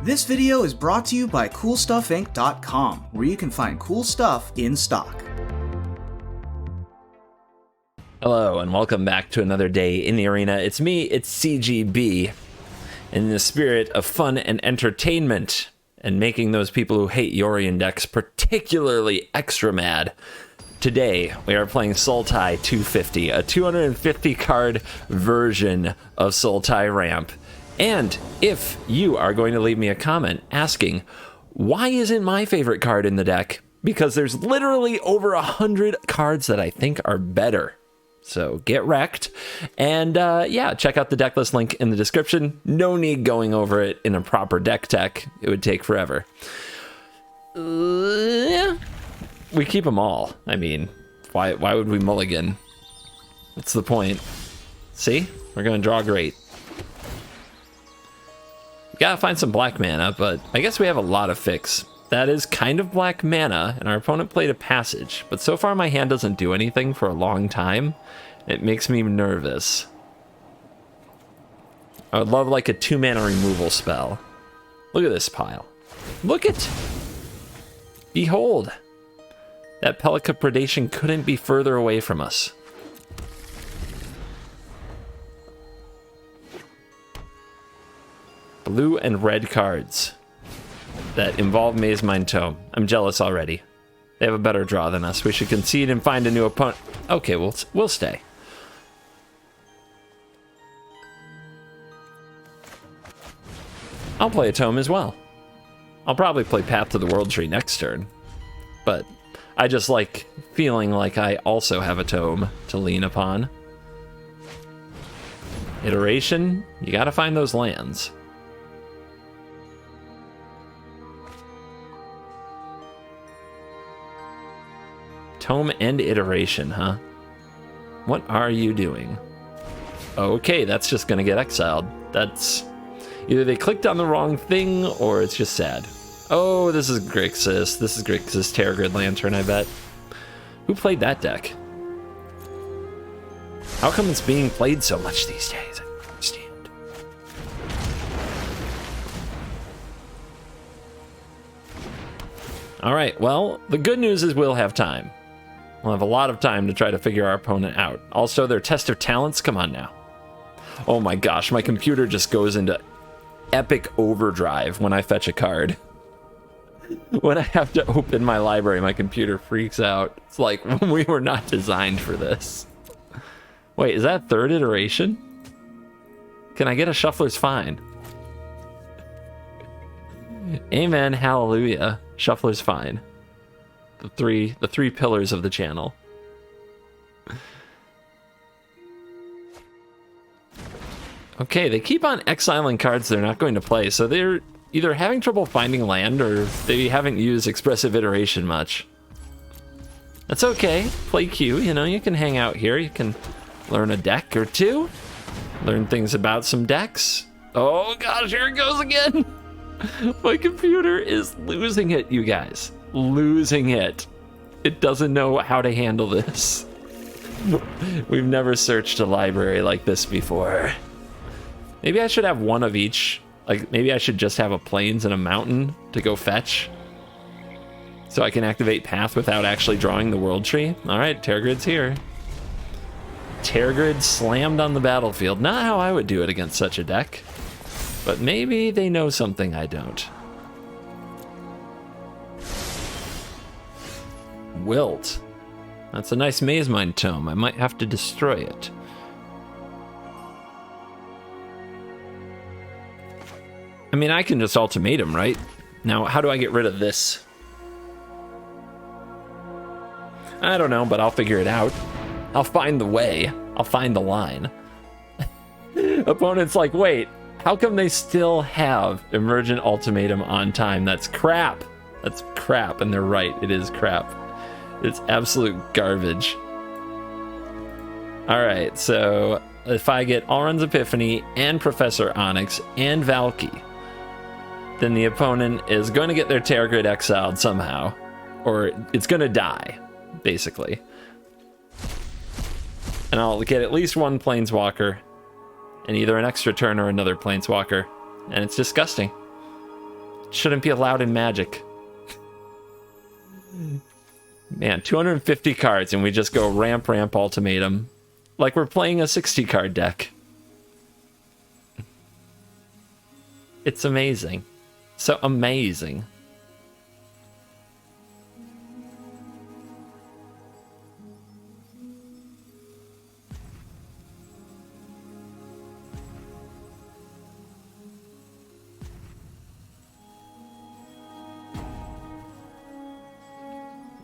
This video is brought to you by CoolStuffInc.com, where you can find cool stuff in stock. Hello, and welcome back to another day in the arena. It's me, it's CGB, in the spirit of fun and entertainment, and making those people who hate Yorion decks particularly extra mad. Today, we are playing Sultai 250, a 250 card version of Sultai Ramp. And if you are going to leave me a comment asking, why isn't my favorite card in the deck? Because there's literally over 100 cards that I think are better. So get wrecked. And yeah, check out the deck list link in the description. No need going over it in a proper deck tech. It would take forever. Yeah. We keep them all. I mean, why would we mulligan? What's the point? See? We're going to draw great. Gotta find some black mana, but I guess we have a lot of fix. That is kind of black mana, and our opponent played a passage, but so far my hand doesn't do anything for a long time. It makes me nervous. I would love like a 2-mana removal spell. Look at this pile. Look at... Behold! That Pelika Predation couldn't be further away from us. Blue and red cards that involve Maze Mind Tome. I'm jealous already. They have a better draw than us. We should concede and find a new opponent. Okay, we'll stay. I'll play a tome as well. I'll probably play Path to the World Tree next turn, but I just like feeling like I also have a tome to lean upon. Iteration, you gotta find those lands. Tome and iteration, huh? What are you doing? Okay, that's just gonna get exiled. That's... Either they clicked on the wrong thing, or it's just sad. Oh, this is Grixis. This is Grixis Terragrid Lantern, I bet. Who played that deck? How come it's being played so much these days? I don't understand. Alright, well, the good news is we'll have time. We'll have a lot of time to try to figure our opponent out. Also, their test of talents, come on now. Oh my gosh, my computer just goes into epic overdrive when I fetch a card. When I have to open my library, my computer freaks out. It's like, we were not designed for this. Wait, is that third iteration? Can I get a Shuffler's Fine? Amen, hallelujah. Shuffler's Fine. The three pillars of the channel. Okay, they keep on exiling cards they're not going to play, so they're either having trouble finding land or they haven't used Expressive Iteration much. That's okay. Play Q, you know, you can hang out here. You can learn a deck or two. Learn things about some decks. Oh gosh, here it goes again. My computer is losing it, you guys. Losing it. It doesn't know how to handle this. We've never searched a library like this before. Maybe I should have one of each. Like, maybe I should just have a plains and a mountain to go fetch. So I can activate Path without actually drawing the World Tree. Alright, Terragrid's here. Terragrid slammed on the battlefield. Not how I would do it against such a deck. But maybe they know something I don't. Wilt. That's a nice Maze Mind Tome. I might have to destroy it. I mean, I can just ultimatum, right? Now, how do I get rid of this? I don't know, but I'll figure it out. I'll find the way. I'll find the line. Opponent's like, wait, how come they still have Emergent Ultimatum on time? That's crap. That's crap, and they're right. It is crap. It's absolute garbage. All right, so if I get Alrund's Epiphany and Professor Onyx and Valky, then the opponent is going to get their Terragrid exiled somehow, or it's going to die, basically. And I'll get at least one Planeswalker, and either an extra turn or another Planeswalker, and it's disgusting. shouldn't be allowed in Magic. Man, 250 cards and we just go ramp ultimatum. Like we're playing a 60 card deck. It's amazing. So amazing.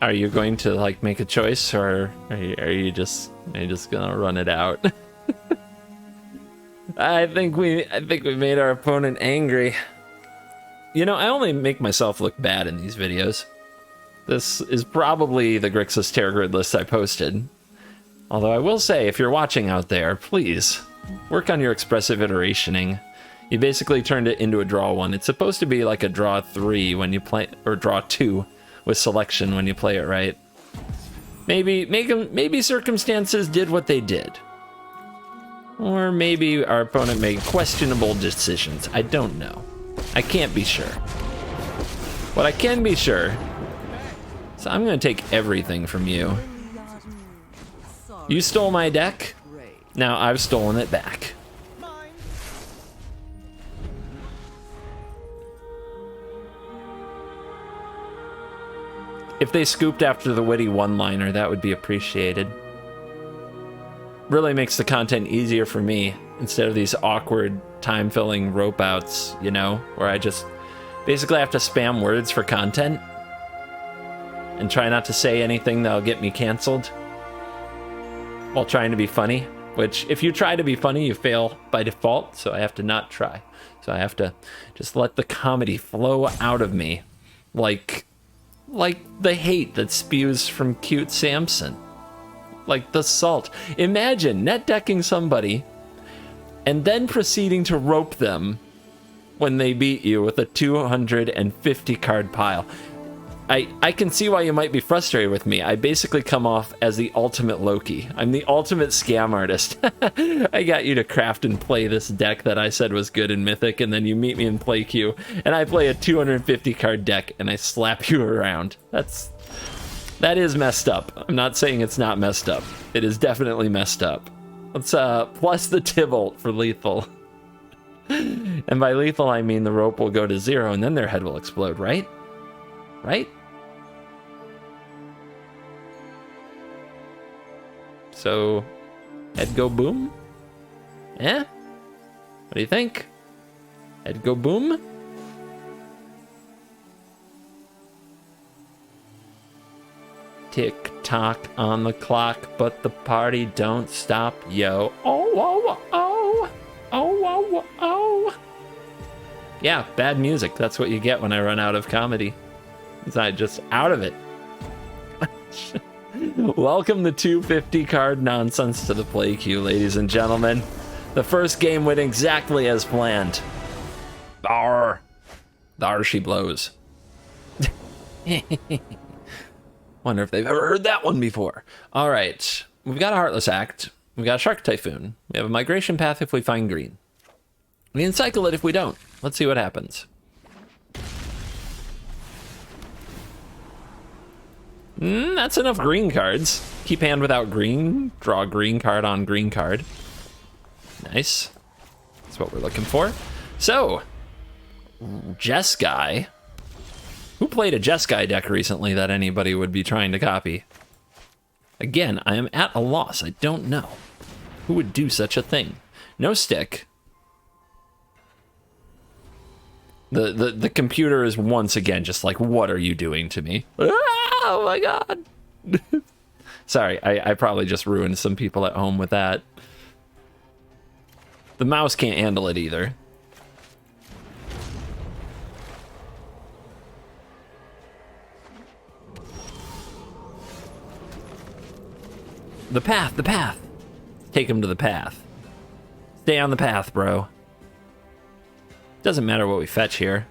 Are you going to like make a choice, or are you just gonna run it out? I think we made our opponent angry. You know, I only make myself look bad in these videos. This is probably the Grixis Terror Grid list I posted. Although I will say, if you're watching out there, please work on your expressive iterationing. You basically turned it into a draw 1. It's supposed to be like a draw 3 when you play, or draw 2 with selection when you play it right. Maybe circumstances did what they did. Or maybe our opponent made questionable decisions. I don't know. I can't be sure. What I can be sure, so I'm gonna take everything from you. You stole my deck, now I've stolen it back. If they scooped after the witty one-liner, that would be appreciated. Really makes the content easier for me, instead of these awkward, time-filling rope outs, you know, where I just basically have to spam words for content and try not to say anything that'll get me canceled while trying to be funny, which if you try to be funny, you fail by default, so I have to not try. So I have to just let the comedy flow out of me like the hate that spews from cute Samson. Like the salt. Imagine net decking somebody and then proceeding to rope them when they beat you with a 250 card pile. I can see why you might be frustrated with me. I basically come off as the ultimate Loki. I'm the ultimate scam artist. I got you to craft and play this deck that I said was good in Mythic, and then you meet me in play queue, and I play a 250 card deck, and I slap you around. That is messed up. I'm not saying it's not messed up. It is definitely messed up. Let's plus the Tybalt for lethal. And by lethal, I mean the rope will go to 0, and then their head will explode, right? Right? So, head go boom? Eh? What do you think? Head go boom? Tick tock on the clock, but the party don't stop, yo. Oh, oh, oh, oh, oh, oh. Yeah, bad music. That's what you get when I run out of comedy. I'm just out of it. Welcome the 250 card nonsense to the play queue, ladies and gentlemen. The first game went exactly as planned. Thar she blows. Wonder if they've ever heard that one before. All right, we've got a Heartless Act. We've got a Shark Typhoon. We have a Migration Path if we find green. We can cycle it if we don't. Let's see what happens. That's enough green cards. Keep hand without green. Draw green card on green card. Nice. That's what we're looking for. So, Jeskai. Who played a Jeskai deck recently that anybody would be trying to copy? Again, I am at a loss. I don't know. Who would do such a thing? No stick. The computer is once again just like, what are you doing to me? Oh my god. Sorry, I probably just ruined some people at home with that. The mouse can't handle it either. The path. Take him to the path. Stay on the path, bro. Doesn't matter what we fetch here.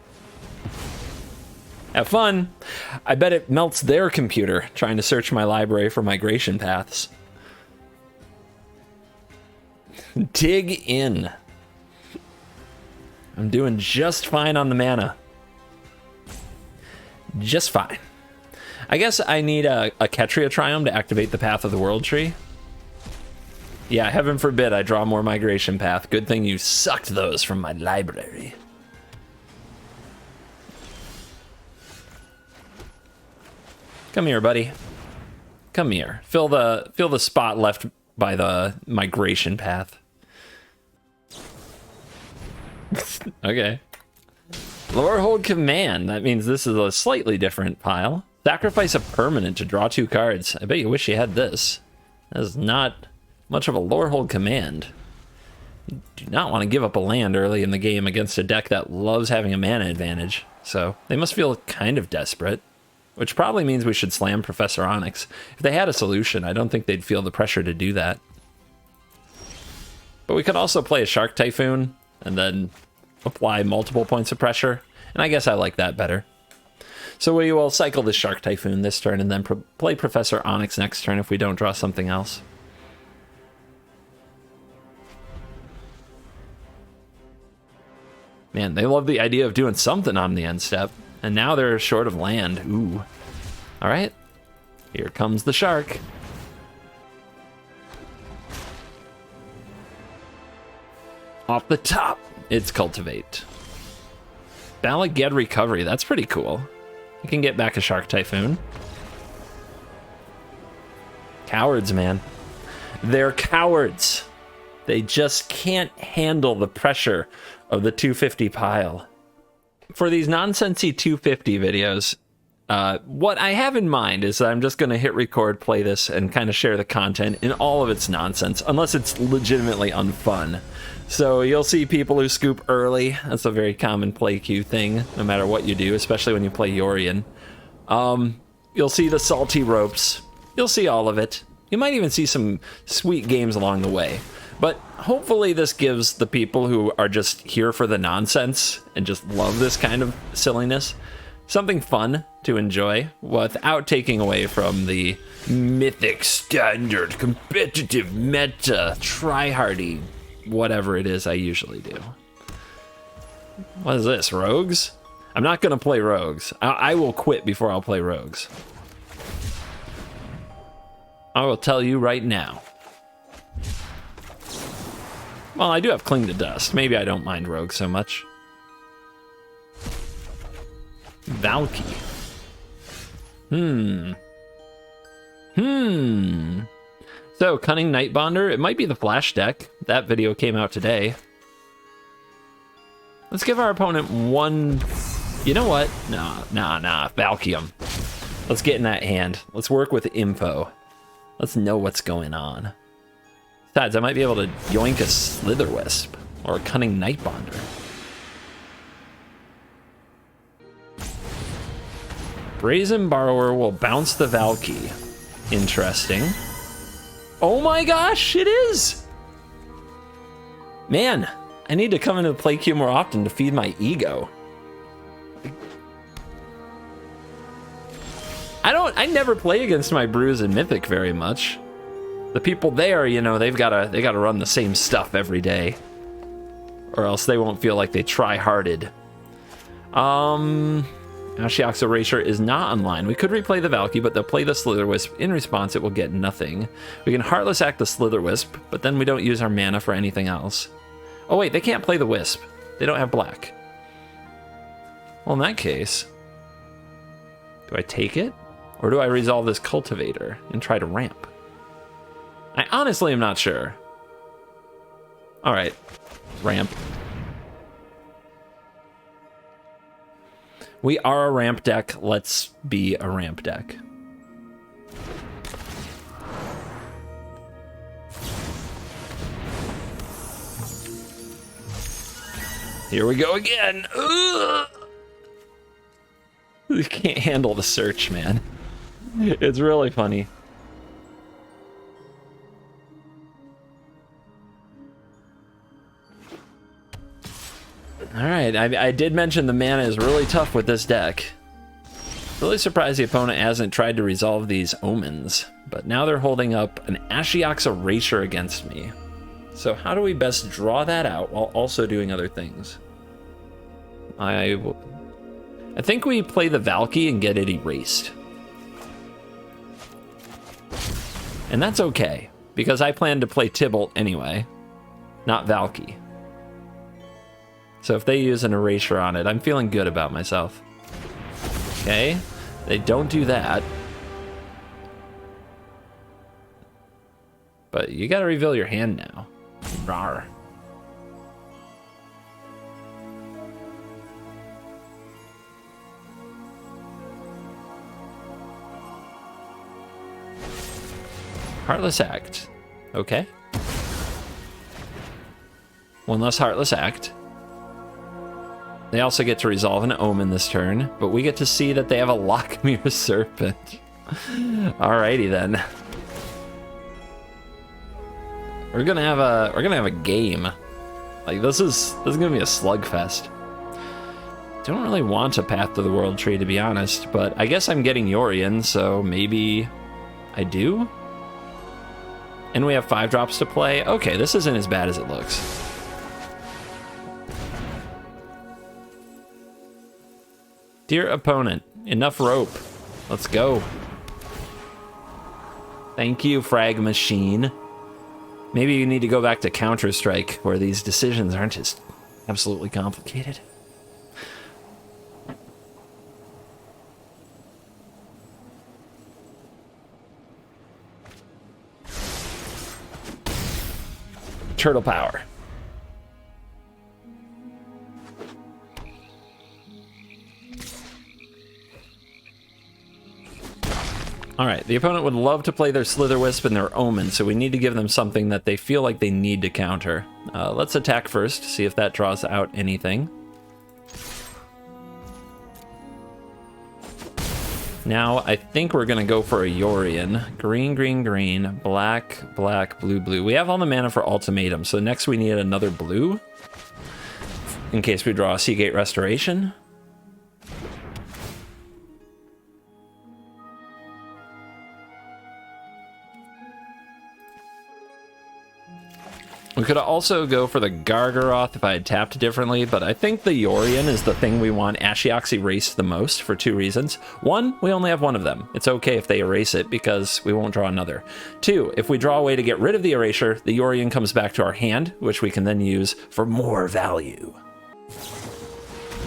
Have fun. I bet it melts their computer trying to search my library for migration paths. Dig in. I'm doing just fine on the mana. just fine. I guess I need a Ketria Triome to activate the Path of the World Tree. Yeah, heaven forbid I draw more Migration Path. Good thing you sucked those from my library. Come here, buddy. Come here. Fill the spot left by the Migration Path. Okay. Lower hold command. That means this is a slightly different pile. Sacrifice a permanent to draw 2 cards. I bet you wish you had this. That is not much of a lower hold command. You do not want to give up a land early in the game against a deck that loves having a mana advantage. So they must feel kind of desperate, which probably means we should slam Professor Onyx. If they had a solution, I don't think they'd feel the pressure to do that. But we could also play a Shark Typhoon and then apply multiple points of pressure, and I guess I like that better. So we will cycle the Shark Typhoon this turn and then play Professor Onyx next turn if we don't draw something else. Man, they love the idea of doing something on the end step, and now they're short of land. Ooh. All right, here comes the shark. Off the top, it's Cultivate. Bala Ged Recovery, that's pretty cool. You can get back a Shark Typhoon. Cowards, man. They're cowards. They just can't handle the pressure of the 250 pile. For these nonsensy 250 videos, what I have in mind is that I'm just going to hit record, play this, and kind of share the content in all of its nonsense, unless it's legitimately unfun. So you'll see people who scoop early. That's a very common play queue thing, no matter what you do, especially when you play Yorion. You'll see the salty ropes. You'll see all of it. You might even see some sweet games along the way. But hopefully this gives the people who are just here for the nonsense and just love this kind of silliness something fun to enjoy without taking away from the mythic standard competitive meta tryhardy whatever it is I usually do. What is this, rogues? I'm not gonna play rogues. I will quit before I'll play rogues. I will tell you right now. Well, I do have Cling to Dust. Maybe I don't mind rogues so much. Valky. So, Cunning Nightbonder, it might be the Flash deck. That video came out today. Let's give our opponent one... You know what? Nah. Valkyum. Let's get in that hand. Let's work with info. Let's know what's going on. Besides, I might be able to yoink a Slitherwisp or a Cunning Nightbonder. Brazen Borrower will bounce the Valky. Interesting. Oh my gosh, it is! Man, I need to come into the play queue more often to feed my ego. I never play against my brews in Mythic very much. The people there, you know, they gotta run the same stuff every day, or else they won't feel like they try-harded. Ashiok's Erasure is not online. We could replay the Valky, but they'll play the Slitherwisp. In response, it will get nothing. We can Heartless Act the Slitherwisp, but then we don't use our mana for anything else. Oh wait, they can't play the Wisp. They don't have black. Well, in that case, do I take it? Or do I resolve this Cultivator and try to ramp? I honestly am not sure. All right, ramp. We are a ramp deck. Let's be a ramp deck. Here we go again. Ugh. You can't handle the search, man. It's really funny. All right, I did mention the mana is really tough with this deck. Really surprised the opponent hasn't tried to resolve these omens, but now they're holding up an Ashiok's Erasure against me. So how do we best draw that out while also doing other things? I think we play the Valky and get it erased. And that's okay, because I plan to play Tybalt anyway, not Valky. So if they use an erasure on it, I'm feeling good about myself. Okay, they don't do that. But you gotta reveal your hand now. Rawr. Heartless Act. Okay. One less Heartless Act. They also get to resolve an Omen this turn, but we get to see that they have a Lockmere Serpent. Alrighty then. We're gonna have a game. Like this is gonna be a slugfest. Don't really want a Path to the World tree, to be honest, but I guess I'm getting Yorion, so maybe I do? And we have 5 drops to play. Okay, this isn't as bad as it looks. Dear opponent, enough rope. Let's go. Thank you, Frag Machine. Maybe you need to go back to Counter-Strike, where these decisions aren't as absolutely complicated. Turtle power. All right, the opponent would love to play their Slitherwisp and their Omen, so we need to give them something that they feel like they need to counter. Let's attack first, see if that draws out anything. Now, I think we're gonna go for a Yorion. Green, green, green, black, black, blue, blue. We have all the mana for Ultimatum, so next we need another blue. In case we draw a Seagate Restoration. We could also go for the Gargaroth if I had tapped differently, but I think the Yorion is the thing we want Ashiok's erased the most for 2 reasons. 1, we only have 1 of them. It's okay if they erase it because we won't draw another. 2, if we draw a way to get rid of the erasure, the Yorion comes back to our hand, which we can then use for more value.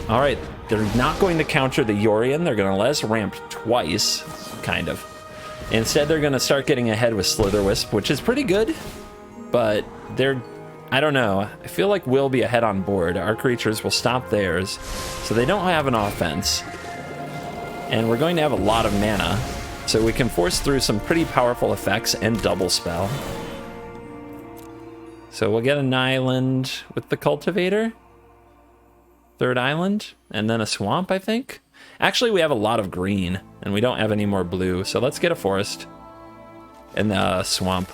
All right, they're not going to counter the Yorion. They're going to let us ramp twice, kind of. Instead, they're going to start getting ahead with Slitherwisp, which is pretty good. But I don't know, I feel like we'll be ahead on board. Our creatures will stop theirs, so they don't have an offense. And we're going to have a lot of mana, so we can force through some pretty powerful effects and double spell. So we'll get an island with the Cultivator. 3rd island, and then a swamp, I think. Actually, we have a lot of green, and we don't have any more blue, so let's get a forest and a swamp.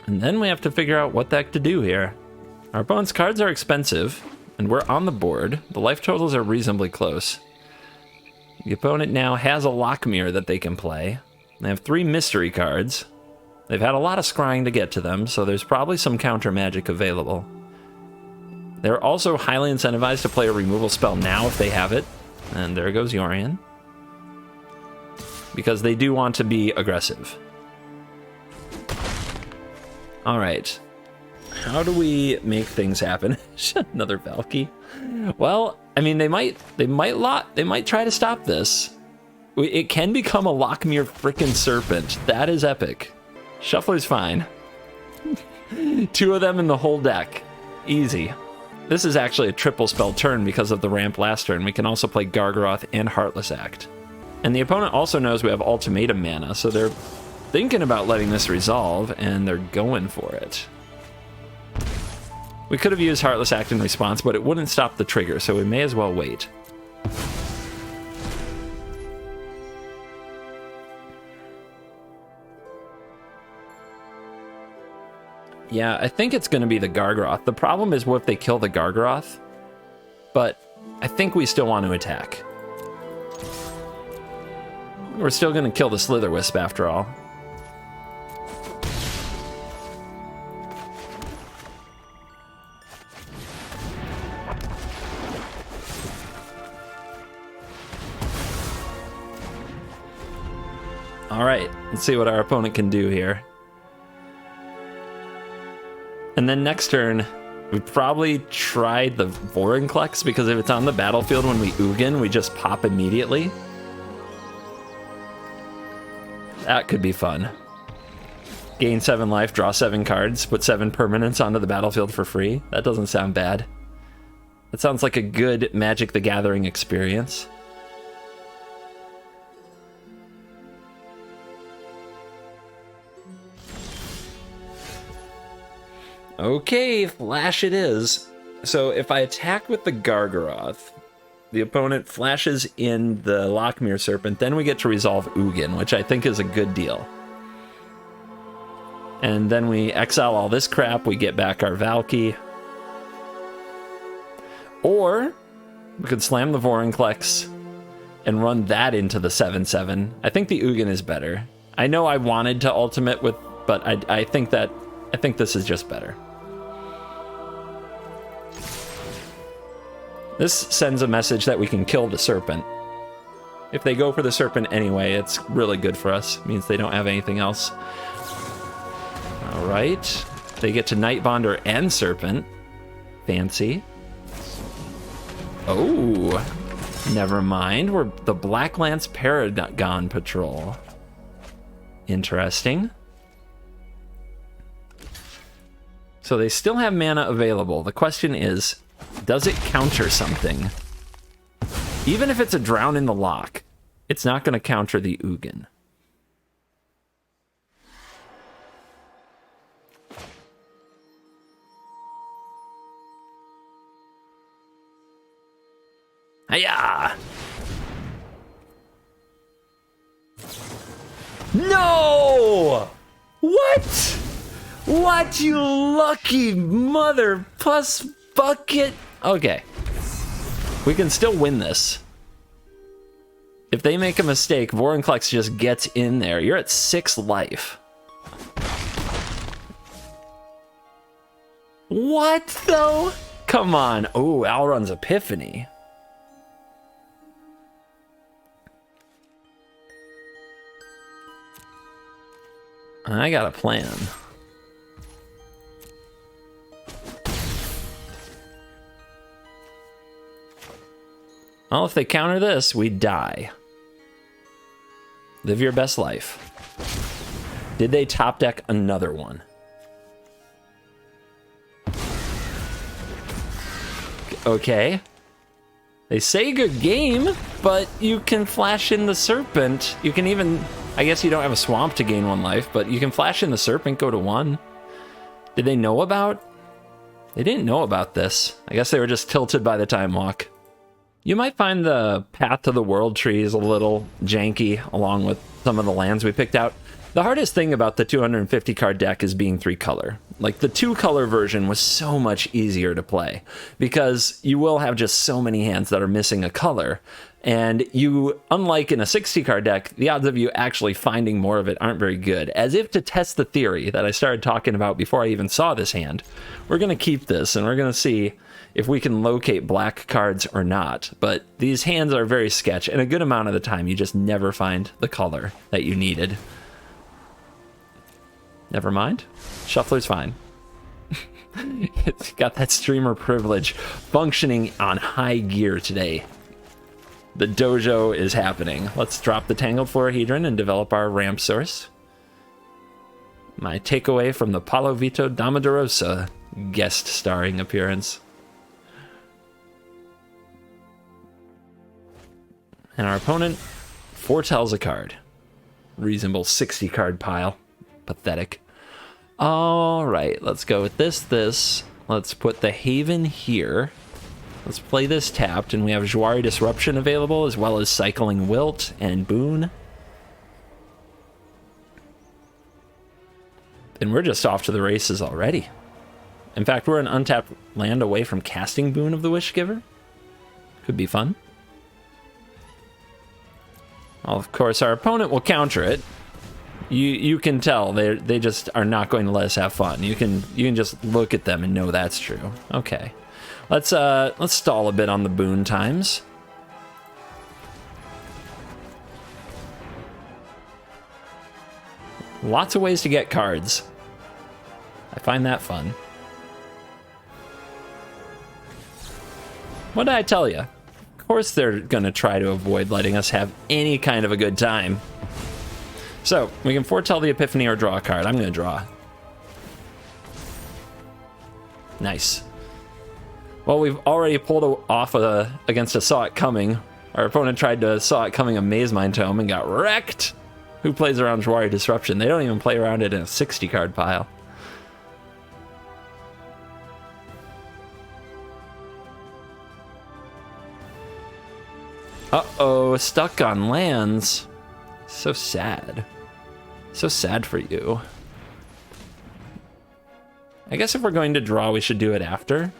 And then we have to figure out what the heck to do here. Our opponent's cards are expensive, and we're on the board. The life totals are reasonably close. The opponent now has a Lockmere that they can play. They have 3 mystery cards. They've had a lot of scrying to get to them, so there's probably some counter magic available. They're also highly incentivized to play a removal spell now if they have it. And there goes Yorion. Because they do want to be aggressive. All right, how do we make things happen? Another Valky. Well, I mean, they might try to stop this. It can become a Lockmere frickin' Serpent. That is epic. Shuffler's fine. 2 of them in the whole deck. Easy. This is actually a triple spell turn because of the ramp last turn. We can also play Gargaroth and Heartless Act. And the opponent also knows we have Ultimatum mana, so they're thinking about letting this resolve, and they're going for it. We could have used Heartless Act in response, but it wouldn't stop the trigger, so we may as well wait. Yeah, I think it's going to be the Gargaroth. The problem is what if they kill the Gargaroth? But I think we still want to attack. We're still going to kill the Slitherwisp after all. All right, let's see what our opponent can do here. And then next turn, we probably tried the Vorinclex, because if it's on the battlefield when we Ugin, we just pop immediately. That could be fun. Gain 7 life, draw 7 cards, put 7 permanents onto the battlefield for free. That doesn't sound bad. That sounds like a good Magic the Gathering experience. Okay, flash it is. So if I attack with the Gargaroth, the opponent flashes in the Lochmere Serpent, then we get to resolve Ugin, which I think is a good deal. And then we exile all this crap, we get back our Valky. Or we could slam the Vorinclex and run that into the 7/7. I think the Ugin is better. I know I wanted to ultimate with, but I think this is just better. This sends a message that we can kill the Serpent. If they go for the Serpent anyway, it's really good for us. It means they don't have anything else. All right. They get to Nightbonder and Serpent. Fancy. Oh, never mind. We're the Blacklands Paragon Patrol. Interesting. So they still have mana available. The question is, does it counter something? Even if it's a Drown in the Loch, it's not going to counter the Ugin. Hiya! No! What? What, you lucky mother plus bucket? Okay. We can still win this. If they make a mistake, Vorinclex just gets in there. You're at 6 life. What, though? Come on. Oh, Alrund's Epiphany. I got a plan. Well, if they counter this, we die. Live your best life. Did they top deck another one? Okay. They say good game, but you can flash in the Serpent. You can even... I guess you don't have a Swamp to gain 1 life, but you can flash in the Serpent, go to 1. Did they know about? They didn't know about this. I guess they were just tilted by the Time Walk. You might find the Path to the World tree is a little janky, along with some of the lands we picked out. The hardest thing about the 250 card deck is being 3-color. Like, the 2-color version was so much easier to play, because you will have just so many hands that are missing a color. And you, unlike in a 60 card deck, the odds of you actually finding more of it aren't very good. As if to test the theory that I started talking about before I even saw this hand, we're going to keep this and we're going to see if we can locate black cards or not. But these hands are very sketch, and a good amount of the time you just never find the color that you needed. Never mind. Shuffler's fine. It's got that streamer privilege functioning on high gear today. The dojo is happening. Let's drop the Tangled Florahedron and develop our ramp source. My takeaway from the Paulo Vito Damaderosa guest starring appearance. And our opponent foretells a card. Reasonable 60 card pile. Pathetic. All right, let's go with this. Let's put the Haven here. Let's play this tapped, and we have Jwari Disruption available, as well as Cycling Wilt and Boon. And we're just off to the races already. In fact, we're an untapped land away from casting Boon of the Wishgiver. Could be fun. Well, of course, our opponent will counter it. You can tell they just are not going to let us have fun. You can just look at them and know that's true. Okay, let's stall a bit on the boon times. Lots of ways to get cards. I find that fun. What did I tell you? Of course they're gonna try to avoid letting us have any kind of a good time. So, we can foretell the Epiphany or draw a card. I'm gonna draw. Nice. Well, we've already pulled off against a Saw It Coming. Our opponent tried to Saw It Coming a Maze Mind Tome and got wrecked. Who plays around Jwari Disruption? They don't even play around it in a 60 card pile. Uh-oh, stuck on lands. So sad. So sad for you. I guess if we're going to draw, we should do it after.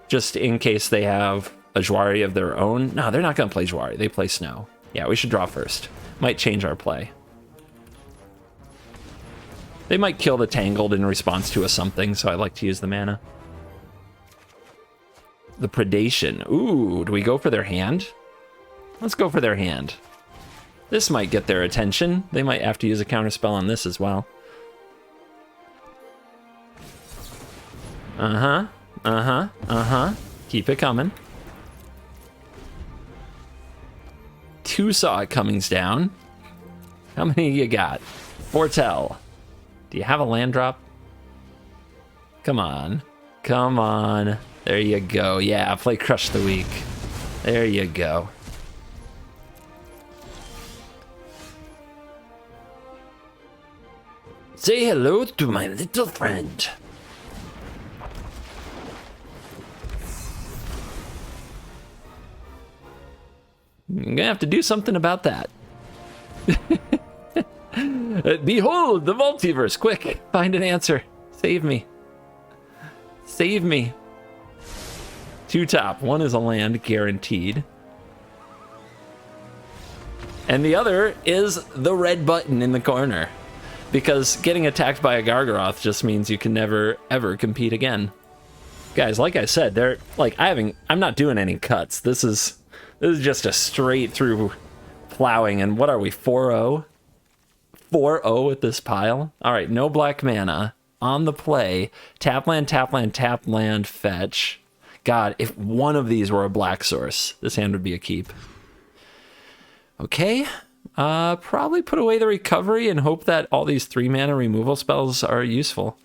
Just in case they have a Jwari of their own. No, they're not going to play Jwari. They play Snow. Yeah, we should draw first. Might change our play. They might kill the Tangled in response to a something, so I like to use the mana. The Predation. Ooh, do we go for their hand? Let's go for their hand. This might get their attention. They might have to use a counterspell on this as well. Uh-huh. Uh-huh. Uh-huh. Keep it coming. 2 Saw It Comings down. How many you got? Foretell. Do you have a land drop? Come on. Come on. There you go. Yeah, play Crush the Weak. There you go. Say hello to my little friend. I'm gonna have to do something about that. Behold the multiverse! Quick, find an answer. Save me. Save me. 2 top. 1 is a land, guaranteed. And the other is the red button in the corner. Because getting attacked by a Gargaroth just means you can never, ever compete again. Guys, like I said, they're like I'm not doing any cuts. This is just a straight through plowing. And what are we, 4-0? 4-0 with this pile? All right, no black mana. On the play, tap land, tap land, tap land, fetch. God, if one of these were a black source, this hand would be a keep. Okay. Probably put away the recovery and hope that all these 3 mana removal spells are useful.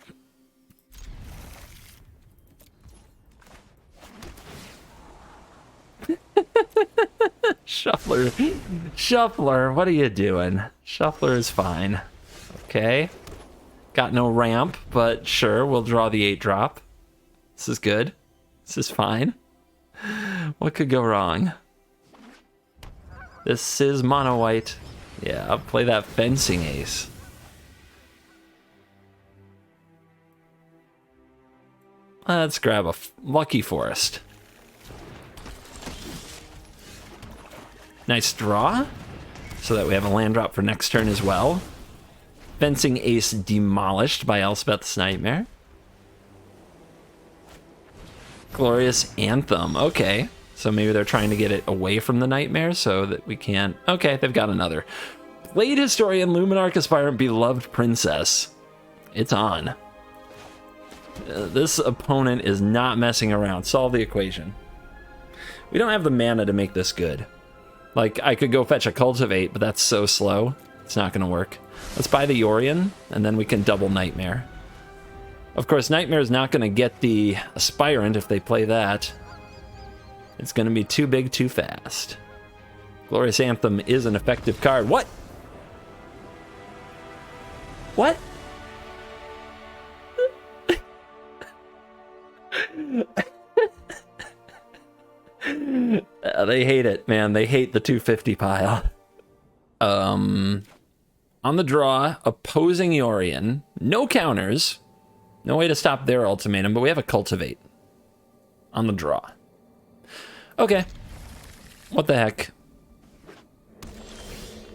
Shuffler. Shuffler, what are you doing? Shuffler is fine. Okay. Got no ramp, but sure, we'll draw the 8-drop. This is good. This is fine. What could go wrong? This is mono white. Yeah, I'll play that Fencing Ace. Let's grab a Lucky Forest. Nice draw. So that we have a land drop for next turn as well. Fencing Ace demolished by Elspeth's Nightmare. Glorious Anthem. Okay. So maybe they're trying to get it away from the Nightmare so that we can't... Okay, they've got another. Blade Historian, Luminarch Aspirant, Beloved Princess. It's on. This opponent is not messing around. Solve the equation. We don't have the mana to make this good. Like, I could go fetch a Cultivate, but that's so slow. It's not going to work. Let's buy the Yorion, and then we can double Nightmare. Of course, Nightmare is not going to get the Aspirant if they play that. It's going to be too big, too fast. Glorious Anthem is an effective card. What? What? They hate it, man. They hate the 250 pile. On the draw, opposing Yorion. No counters. No way to stop their ultimatum, but we have a Cultivate. On the draw. Okay. What the heck?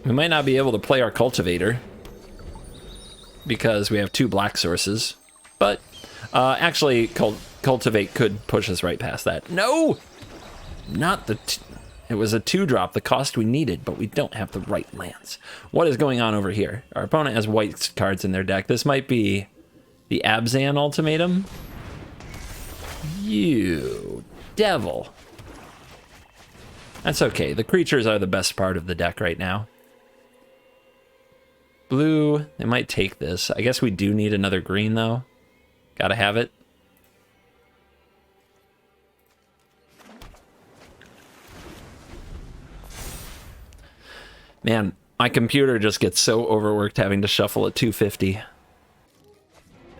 We might not be able to play our cultivator because we have 2 black sources, but actually cultivate could push us right past that. No! Not the... It was a 2-drop, the cost we needed, but we don't have the right lands. What is going on over here? Our opponent has white cards in their deck. This might be the Abzan ultimatum. You devil. That's okay. The creatures are the best part of the deck right now. Blue, they might take this. I guess we do need another green, though. Gotta have it. Man, my computer just gets so overworked having to shuffle at 250.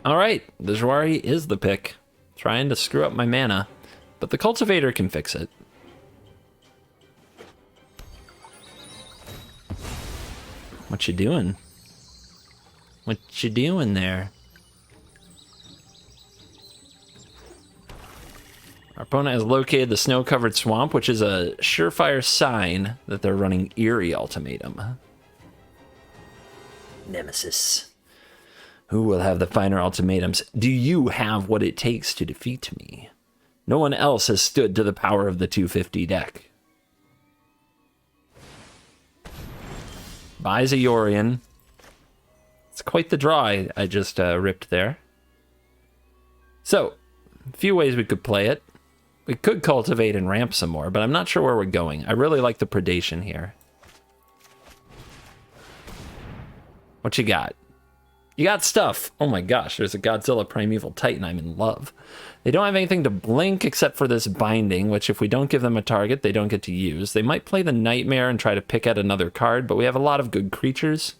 All right, the Jwari is the pick. Trying to screw up my mana, but the cultivator can fix it. What you doing? What you doing there? Our opponent has located the snow-covered swamp, which is a surefire sign that they're running Eerie Ultimatum. Nemesis. Who will have the finer ultimatums? Do you have what it takes to defeat me? No one else has stood to the power of the 250 deck. Buys a Yorion. It's quite the draw I just ripped there. So, a few ways we could play it. We could cultivate and ramp some more, but I'm not sure where we're going. I really like the predation here. What you got? You got stuff. Oh my gosh, there's a Godzilla Primeval Titan. I'm in love. They don't have anything to blink except for this binding, which if we don't give them a target, they don't get to use. They might play the Nightmare and try to pick at another card, but we have a lot of good creatures.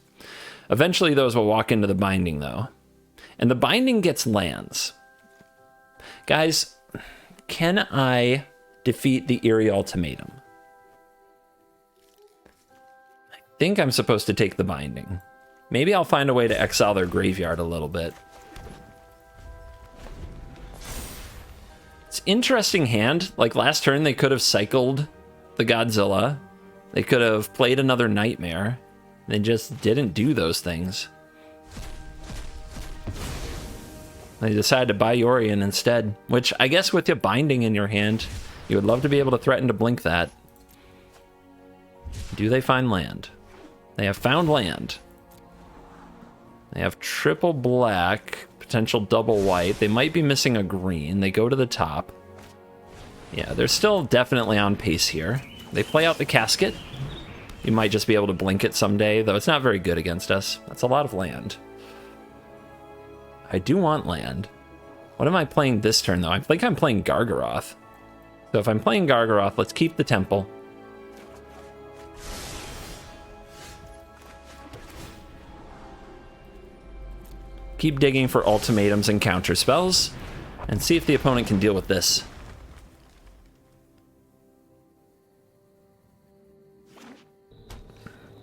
Eventually those will walk into the binding though. And the binding gets lands. Guys, can I defeat the Eerie Ultimatum? I think I'm supposed to take the binding. Maybe I'll find a way to exile their graveyard a little bit. It's an interesting hand. Like last turn, they could have cycled the Godzilla. They could have played another Nightmare. They just didn't do those things. They decided to buy Yorion instead, which I guess with your binding in your hand, you would love to be able to threaten to blink that. Do they find land? They have found land. They have triple black, potential double white. They might be missing a green. They go to the top. Yeah, they're still definitely on pace here. They play out the casket. You might just be able to blink it someday, though it's not very good against us. That's a lot of land. I do want land. What am I playing this turn, though? I think I'm playing Gargaroth. So if I'm playing Gargaroth, let's keep the temple. Keep digging for ultimatums and counter spells, and see if the opponent can deal with this.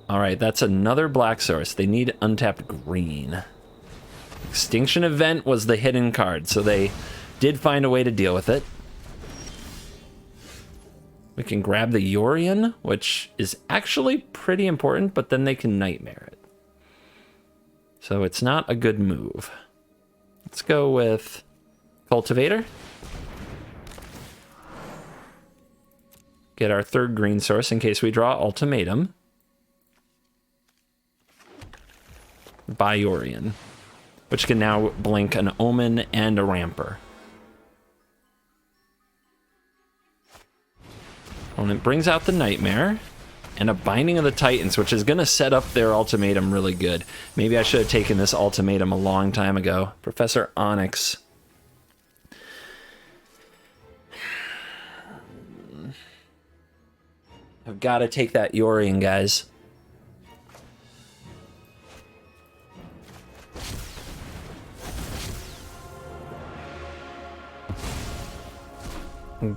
Alright, that's another black source. They need untapped green. Extinction Event was the hidden card, so they did find a way to deal with it. We can grab the Yorion, which is actually pretty important, but then they can Nightmare it. So it's not a good move. Let's go with Cultivator. Get our third green source in case we draw Ultimatum. Buy Yorion, which can now blink an Omen and a Ramper. Opponent brings out the Nightmare and a Binding of the Titans, which is going to set up their ultimatum really good. Maybe I should have taken this ultimatum a long time ago. Professor Onyx. I've got to take that Yorion, guys.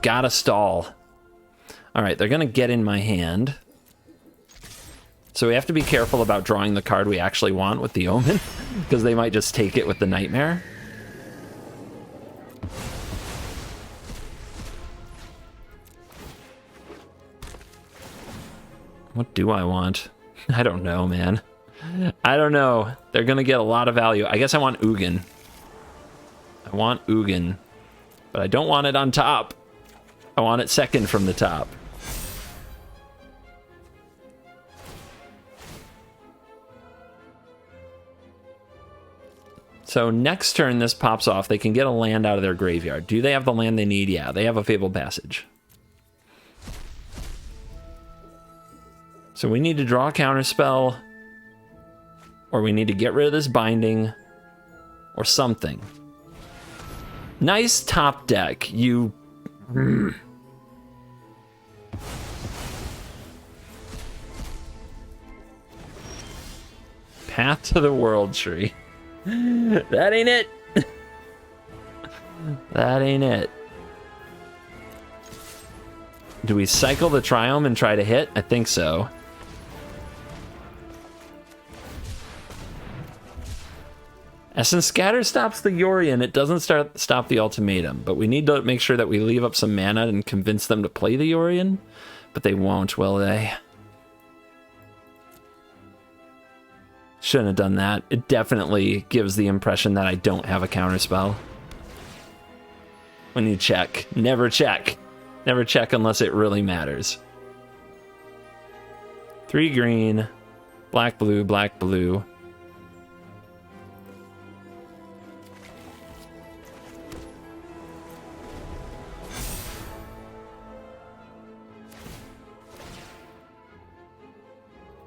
Gotta stall. Alright, they're gonna get in my hand. So we have to be careful about drawing the card we actually want with the Omen, because they might just take it with the Nightmare. What do I want? I don't know, man. I don't know. They're gonna get a lot of value. I guess I want Ugin. I want Ugin. But I don't want it on top. I want it second from the top. So next turn this pops off. They can get a land out of their graveyard. Do they have the land they need? Yeah, they have a Fabled Passage. So we need to draw a counterspell, or we need to get rid of this binding, or something. Nice top deck, you... Path to the World Tree. That ain't it. That ain't it. Do we cycle the Triome and try to hit? I think so. Essence Scatter stops the Yorion. It doesn't stop the Ultimatum, but we need to make sure that we leave up some mana and convince them to play the Yorion. But they won't, will they? Shouldn't have done that. It definitely gives the impression that I don't have a counterspell. When you check. Never check. Never check unless it really matters. 3 green. Black, blue, black, blue.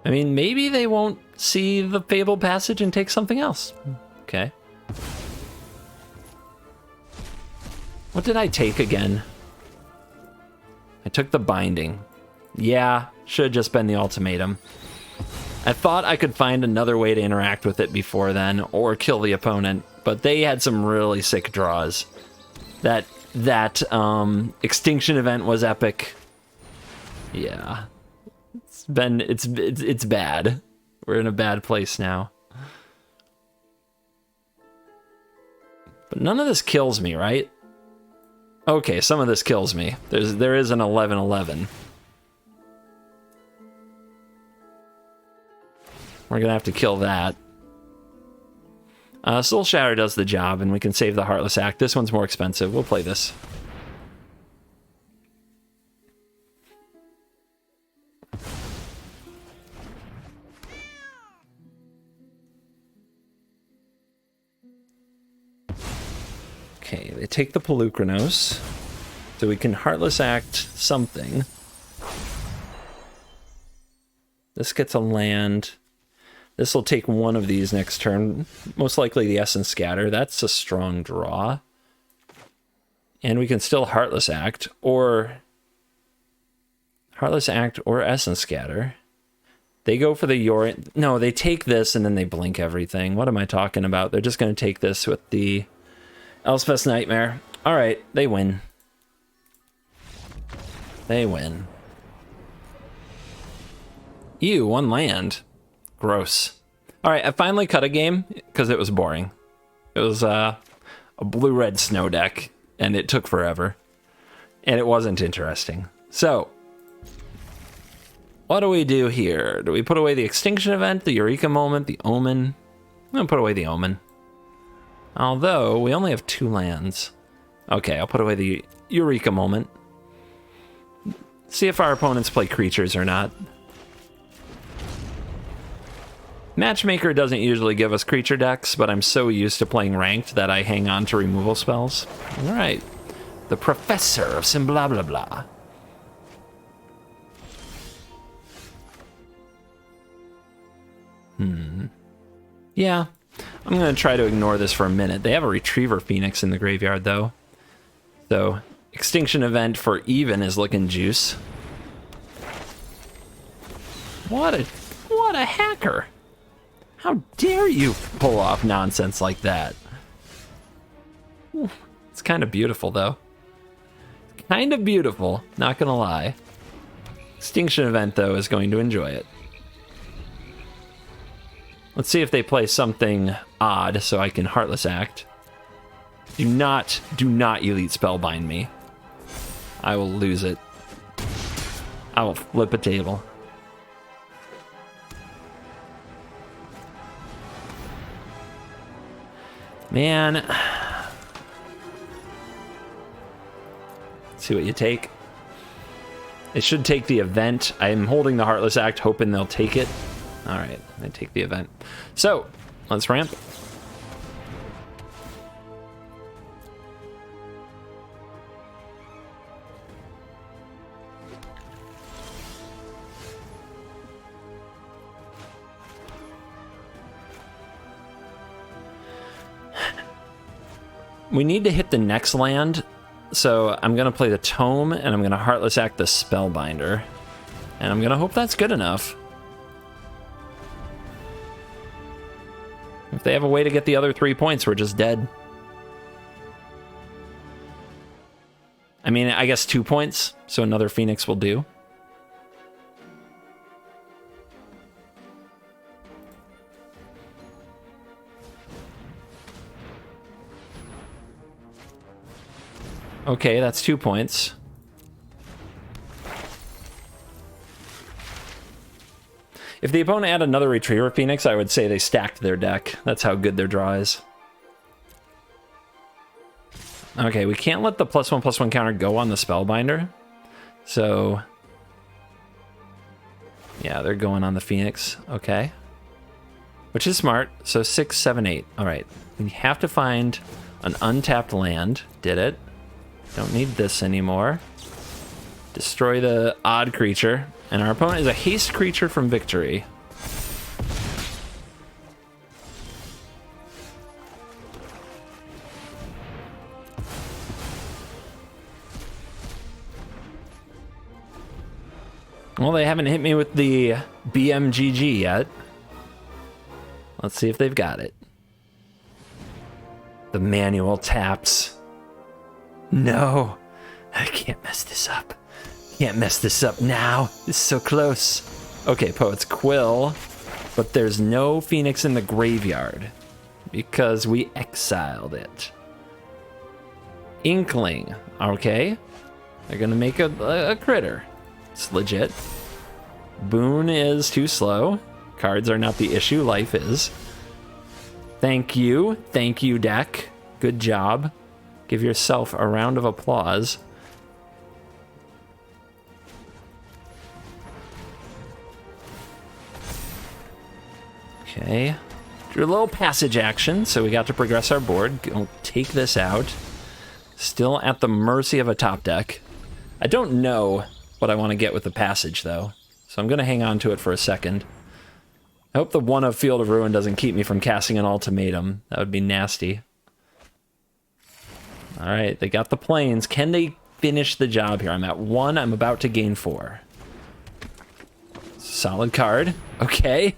I mean, maybe they won't see the Fabled Passage and take something else. Okay. What did I take again? I took the binding. Yeah, should have just been the Ultimatum. I thought I could find another way to interact with it before then, or kill the opponent, but they had some really sick draws. That Extinction event was epic. Yeah. It's bad. We're in a bad place now. But none of this kills me, right? Okay, some of this kills me. There is an 11/11. We're gonna have to kill that. Soul Shatter does the job, and we can save the Heartless Act. This one's more expensive. We'll play this. Okay, they take the Pelucranos, so we can Heartless Act something. This gets a land. This will take one of these next turn. Most likely the Essence Scatter. That's a strong draw. And we can still Heartless Act, or... Heartless Act or Essence Scatter. They go for the Yorion. No, they take this and then they blink everything. What am I talking about? They're just going to take this with the... Elspeth's Nightmare. Alright, they win. They win. Ew, 1 land. Gross. Alright, I finally cut a game because it was boring. It was a blue-red snow deck, and it took forever. And it wasn't interesting. So, what do we do here? Do we put away the Extinction event, the Eureka moment, the Omen? I'm going to put away the Omen. Although, we only have 2 lands. Okay, I'll put away the Eureka moment. See if our opponents play creatures or not. Matchmaker doesn't usually give us creature decks, but I'm so used to playing ranked that I hang on to removal spells. Alright. The Professor of some blah blah blah. Yeah. I'm going to try to ignore this for a minute. They have a Retriever Phoenix in the graveyard, though. So, Extinction event for even is looking juice. What a hacker! How dare you pull off nonsense like that? It's kind of beautiful, though. Kind of beautiful, not gonna lie. Extinction event, though, is going to enjoy it. Let's see if they play something odd so I can Heartless Act. Do not Elite Spellbind me. I will lose it. I will flip a table. Man. Let's see what you take. It should take the event. I'm holding the Heartless Act, hoping they'll take it. All right, I take the event. So, let's ramp. We need to hit the next land, so I'm going to play the Tome, and I'm going to Heartless Act the Spellbinder. And I'm going to hope that's good enough. If they have a way to get the other 3 points, we're just dead. I mean, I guess 2 points, so another Phoenix will do. Okay, that's 2 points. If the opponent had another Retriever Phoenix, I would say they stacked their deck. That's how good their draw is. Okay, we can't let the +1/+1 counter go on the Spellbinder. So, yeah, they're going on the Phoenix. Okay. Which is smart. So 6, 7, 8. All right. We have to find an untapped land. Did it. Don't need this anymore. Destroy the odd creature. And our opponent is a haste creature from Victory. Well, they haven't hit me with the BMGG yet. Let's see if they've got it. The manual taps. No, I can't mess this up. Can't mess this up now. It's so close. Okay, Poet's Quill, but there's no Phoenix in the graveyard because we exiled it. Inkling, okay. They're gonna make a critter. It's legit. Boon is too slow. Cards are not the issue, life is. Thank you, deck. Good job. Give yourself a round of applause. Okay. Drew a little passage action, so we got to progress our board. Go take this out. Still at the mercy of a top deck. I don't know what I want to get with the passage, though, so I'm going to hang on to it for a second. I hope the 1 of Field of Ruin doesn't keep me from casting an ultimatum. That would be nasty. All right, they got the planes. Can they finish the job here? I'm at 1. I'm about to gain 4. Solid card. Okay.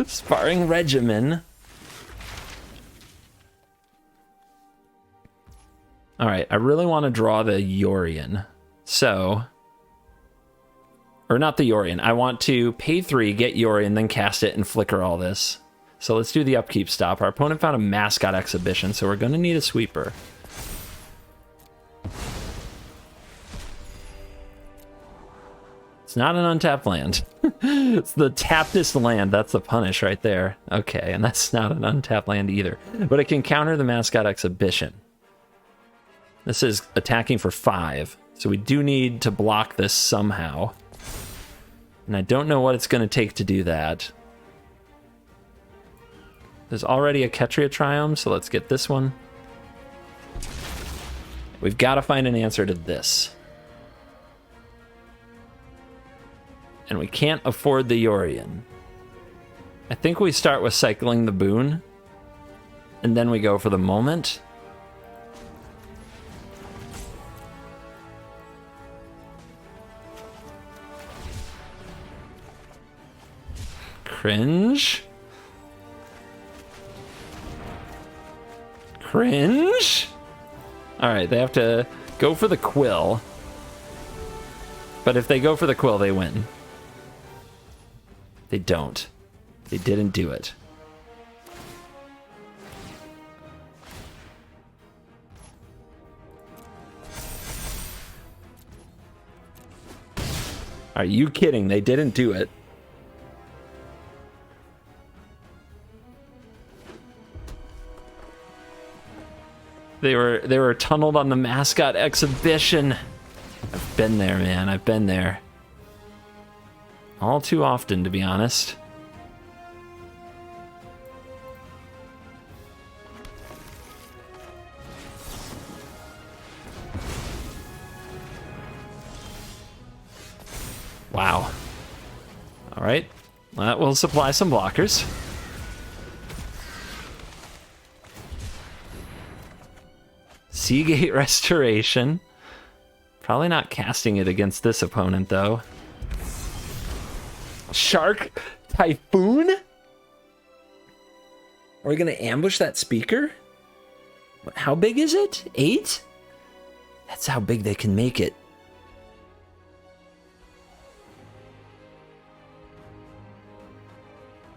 Sparring Regimen. All right, I really want to draw the Yorion. So, or not the Yorion. I want to pay 3, get Yorion, then cast it and flicker all this. So let's do the upkeep stop. Our opponent found a Mascot Exhibition, so we're going to need a sweeper. It's not an untapped land. It's the tappedest land. That's the punish right there. Okay, and that's not an untapped land either. But it can counter the Mascot Exhibition. This is attacking for 5. So we do need to block this somehow. And I don't know what it's going to take to do that. There's already a Ketria Triumph, so let's get this one. We've got to find an answer to this. And we can't afford the Yorion. I think we start with cycling the Boon. And then we go for the Moment. Cringe. Cringe? Alright, they have to go for the Quill. But if they go for the Quill, they win. They don't. They didn't do it. Are you kidding? They didn't do it. They were tunneled on the mascot exhibition. I've been there, man. I've been there. All too often, to be honest. Wow. All right. That will supply some blockers. Seagate Restoration. Probably not casting it against this opponent, though. Shark Typhoon? Are we going to ambush that speaker? How big is it? 8? That's how big they can make it.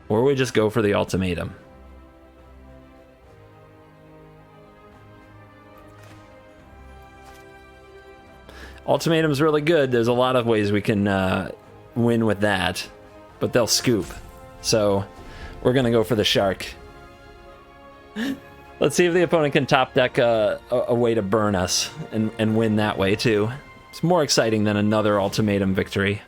Or we just go for the ultimatum. Ultimatum's really good. There's a lot of ways we can win with that, but they'll scoop. So we're going to go for the shark. Let's see if the opponent can top deck a way to burn us and win that way too. It's more exciting than another ultimatum victory.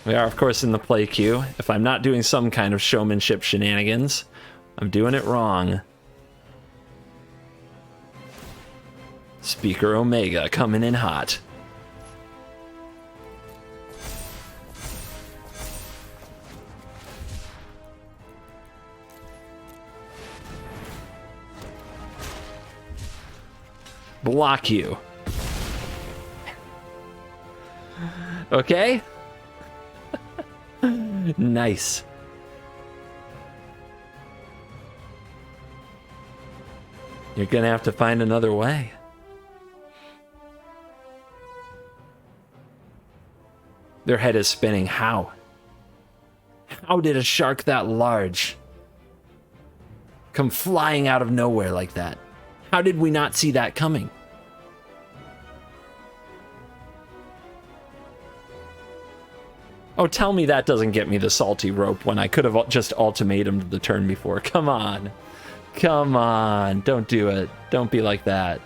We are, of course, in the play queue. If I'm not doing some kind of showmanship shenanigans, I'm doing it wrong. Speaker Omega coming in hot. Block you. Okay? Nice. You're gonna have to find another way. Their head is spinning. How? How did a shark that large come flying out of nowhere like that? How did we not see that coming? Oh, tell me that doesn't get me the salty rope when I could have just ultimatumed the turn before. Come on. Come on. Don't do it. Don't be like that.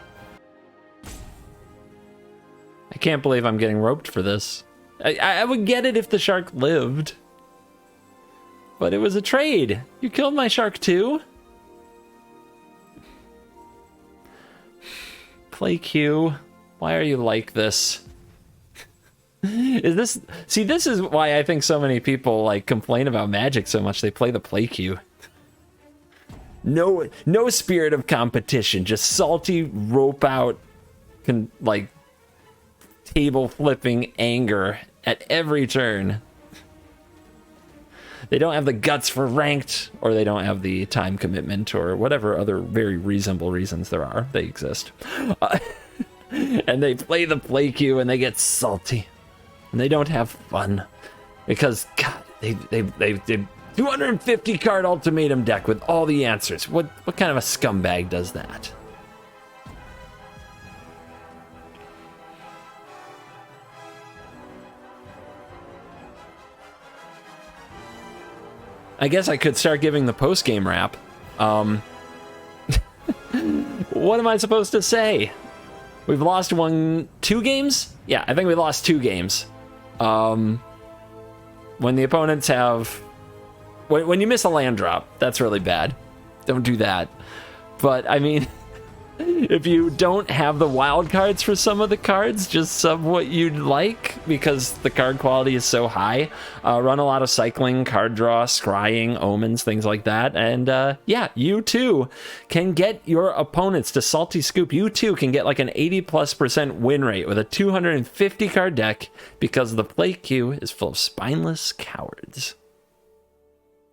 I can't believe I'm getting roped for this. I would get it if the shark lived. But it was a trade. You killed my shark too. Play Q. Why are you like this? Is this... See, this is why I think so many people like complain about Magic so much. They play the play queue. No spirit of competition. Just salty rope out, like table flipping anger at every turn. They don't have the guts for ranked, or they don't have the time commitment, or whatever other very reasonable reasons there are. They exist. And they play the play queue and they get salty. And they don't have fun. Because, God, they 250 card ultimatum deck with all the answers. What kind of a scumbag does that? I guess I could start giving the post-game wrap. What am I supposed to say? We've lost 2 games? Yeah, I think we lost 2 games. When the opponents have... When you miss a land drop, that's really bad. Don't do that. But, I mean... If you don't have the wild cards for some of the cards, just sub what you'd like, because the card quality is so high. Run a lot of cycling, card draw, scrying, omens, things like that. And yeah, you too can get your opponents to salty scoop. You too can get like an 80+% win rate with a 250 card deck, because the play queue is full of spineless cowards.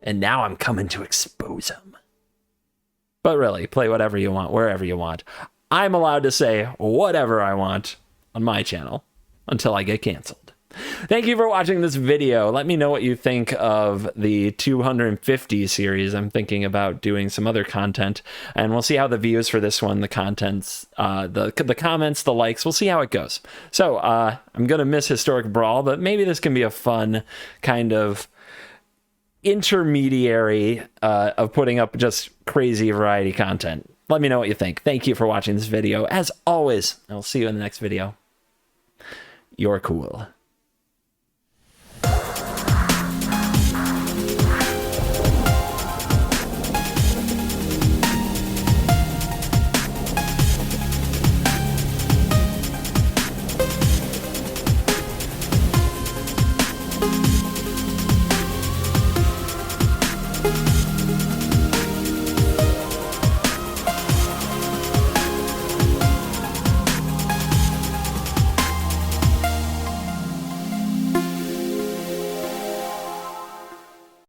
And now I'm coming to expose them. But really, play whatever you want, wherever you want. I'm allowed to say whatever I want on my channel until I get canceled. Thank you for watching this video. Let me know what you think of the 250 series. I'm thinking about doing some other content, and we'll see how the views for this one, the contents, the comments, the likes, we'll see how it goes. So I'm going to miss Historic Brawl, but maybe this can be a fun kind of intermediary of putting up just crazy variety content. Let me know what you think. Thank you for watching this video. As always, I'll see you in the next video. You're cool.